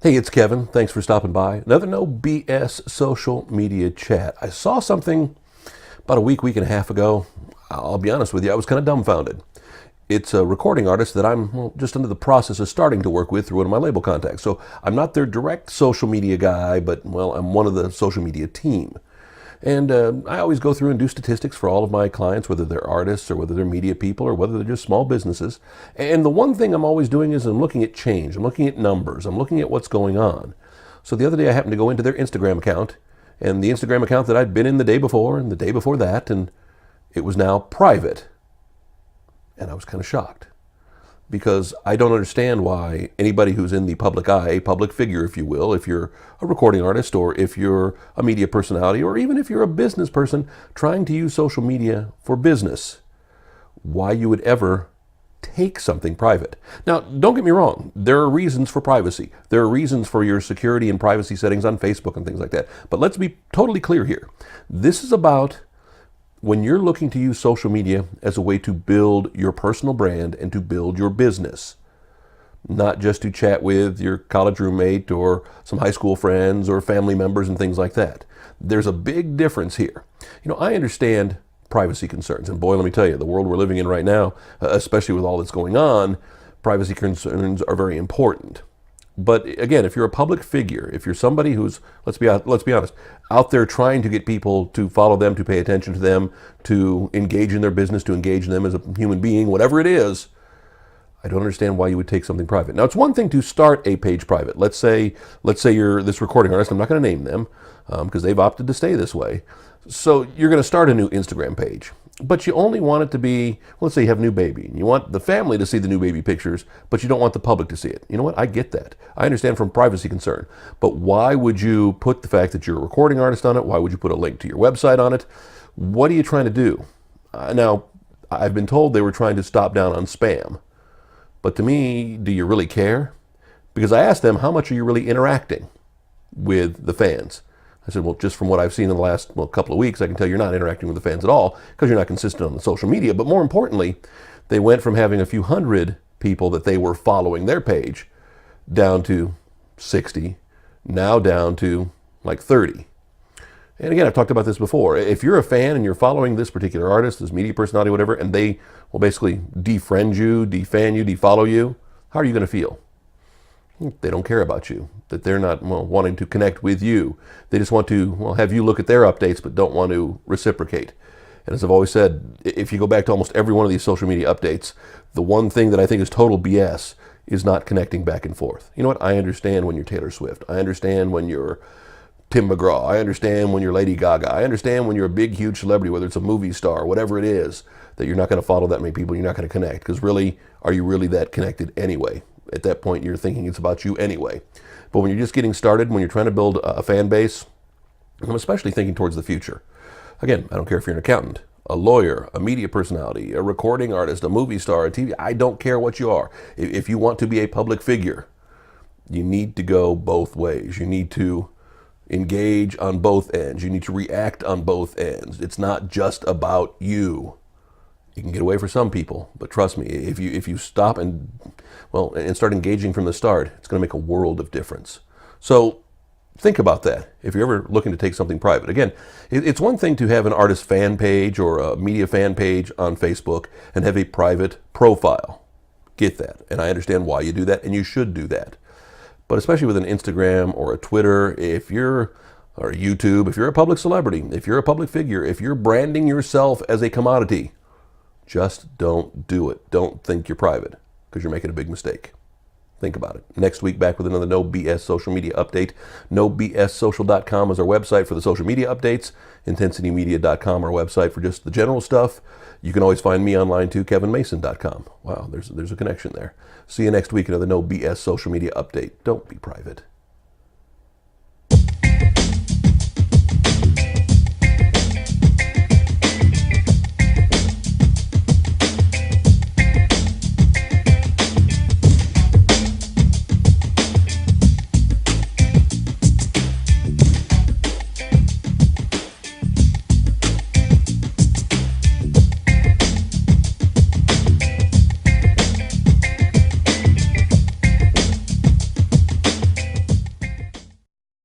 Hey, it's Kevin. Thanks for stopping by. Another No BS social media chat. I saw something about a week and a half ago. I'll be honest with you, I was kind of dumbfounded. It's a recording artist that I'm just into the process of starting to work with through one of my label contacts. So I'm not their direct social media guy, but, I'm one of the social media team. And I always go through and do statistics for all of my clients, whether they're artists or whether they're media people or whether they're just small businesses. And the one thing I'm always doing is I'm looking at change. I'm looking at numbers. I'm looking at what's going on. So the other day I happened to go into their Instagram account, and the Instagram account that I'd been in the day before and the day before that, and it was now private. And I was kind of shocked, because I don't understand why anybody who's in the public eye, a public figure, if you will, if you're a recording artist or if you're a media personality or even if you're a business person trying to use social media for business, why you would ever take something private. Now, don't get me wrong. There are reasons for privacy. There are reasons for your security and privacy settings on Facebook and things like that. But let's be totally clear here. This is about when you're looking to use social media as a way to build your personal brand and to build your business, not just to chat with your college roommate or some high school friends or family members and things like that. There's a big difference here. I understand privacy concerns, and boy, let me tell you, the world we're living in right now, especially with all that's going on, privacy concerns are very important. But again, if you're a public figure, if you're somebody who's, let's be honest, out there trying to get people to follow them, to pay attention to them, to engage in their business, to engage them as a human being, whatever it is, I don't understand why you would take something private. Now, it's one thing to start a page private. Let's say you're this recording artist. I'm not going to name them because they've opted to stay this way. So you're going to start a new Instagram page, but you only want it to be, let's say you have a new baby, and you want the family to see the new baby pictures, but you don't want the public to see it. You know what? I get that. I understand from privacy concern. But why would you put the fact that you're a recording artist on it? Why would you put a link to your website on it? What are you trying to do? Now, I've been told they were trying to stop down on spam. But to me, do you really care? Because I asked them, how much are you really interacting with the fans? I said, well, just from what I've seen in the last couple of weeks, I can tell you're not interacting with the fans at all because you're not consistent on the social media. But more importantly, they went from having a few hundred people that they were following their page down to 60, now down to like 30. And again, I've talked about this before. If you're a fan and you're following this particular artist, this media personality, whatever, and they will basically defriend you, defan you, defollow you, how are you going to feel? They don't care about you, that they're not wanting to connect with you. They just want to have you look at their updates, but don't want to reciprocate. And as I've always said, if you go back to almost every one of these social media updates, the one thing that I think is total BS is not connecting back and forth. You know what? I understand when you're Taylor Swift. I understand when you're Tim McGraw. I understand when you're Lady Gaga. I understand when you're a big, huge celebrity, whether it's a movie star, whatever it is, that you're not going to follow that many people, you're not going to connect. Because really, are you really that connected anyway? At that point, you're thinking it's about you anyway. But when you're just getting started, when you're trying to build a fan base, I'm especially thinking towards the future. Again, I don't care if you're an accountant, a lawyer, a media personality, a recording artist, a movie star, a TV, I don't care what you are. If you want to be a public figure, you need to go both ways. You need to engage on both ends. You need to react on both ends. It's not just about you. You can get away for some people, but trust me, if you stop and start engaging from the start, it's going to make a world of difference. So think about that if you're ever looking to take something private. Again, it's one thing to have an artist fan page or a media fan page on Facebook and have a private profile. Get that. And I understand why you do that, and you should do that. But especially with an Instagram or a Twitter, or YouTube, if you're a public celebrity, if you're a public figure, if you're branding yourself as a commodity, just don't do it. Don't think you're private, because you're making a big mistake. Think about it. Next week, back with another No BS social media update. NoBSSocial.com is our website for the social media updates. IntensityMedia.com, our website for just the general stuff. You can always find me online too, KevinMason.com. Wow, there's a connection there. See you next week, another No BS social media update. Don't be private.